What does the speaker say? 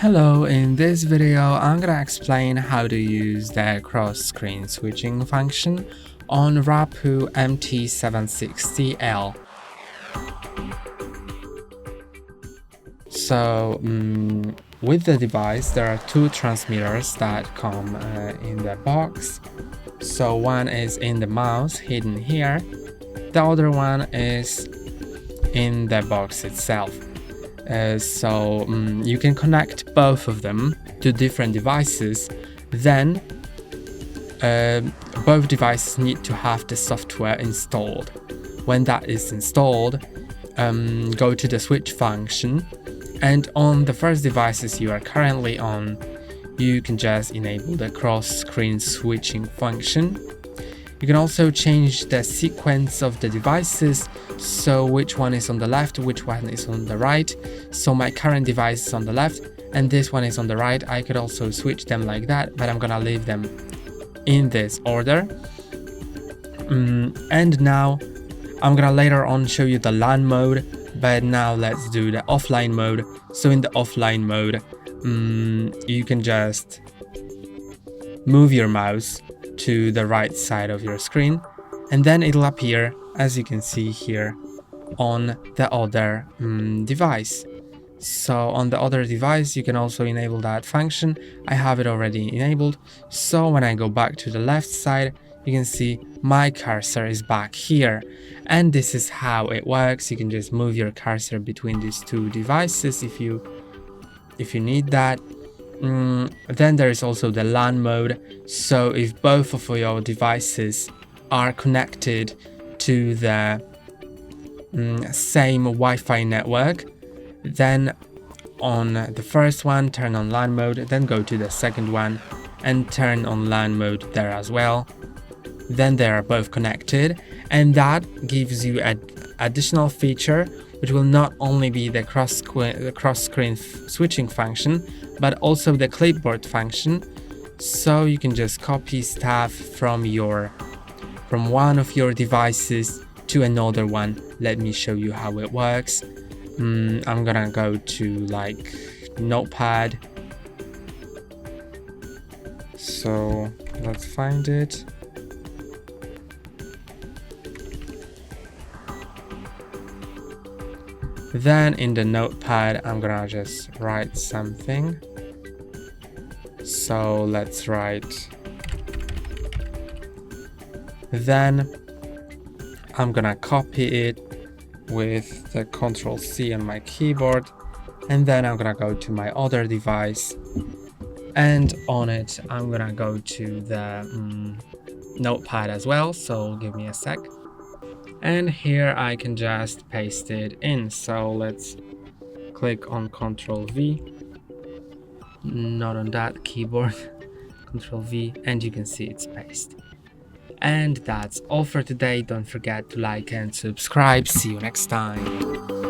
Hello, in this video I'm gonna explain how to use the cross-screen switching function on Rapoo MT760L. So with the device there are two transmitters that come in the box. So one is in the mouse hidden here, the other one is in the box itself. You can connect both of them to different devices. Then both devices need to have the software installed. When that is installed, go to the switch function, and on the first devices you are currently on, you can just enable the cross-screen switching function. You can also change the sequence of the devices, so which one is on the left, which one is on the right. So my current device is on the left and this one is on the right. I could also switch them like that, but I'm gonna leave them in this order. And now I'm gonna later on show you the LAN mode, but now let's do the offline mode. So in the offline mode, you can just move your mouse to the right side of your screen, and then it'll appear, as you can see here, on the other device. So on the other device you can also enable that function. I have it already enabled, so when I go back to the left side you can see my cursor is back here, and this is how it works. You can just move your cursor between these two devices if you need that. Then there is also the LAN mode. So if both of your devices are connected to the same Wi-Fi network, then on the first one turn on LAN mode, then go to the second one and turn on LAN mode there as well. Then they are both connected, and that gives you an additional feature, which will not only be the cross-screen switching function, but also the clipboard function. So you can just copy stuff from one of your devices to another one. Let me show you how it works. I'm gonna go to like Notepad. So let's find it. Then in the Notepad, I'm gonna just write something. So let's write. Then I'm gonna copy it with the Ctrl+C on my keyboard, and then I'm gonna go to my other device, and on it I'm gonna go to the Notepad as well. So give me a sec. And here I can just paste it in. So let's click on Ctrl+V, not on that keyboard, Ctrl+V, and you can see it's pasted. And that's all for today. Don't forget to like and subscribe. See you next time.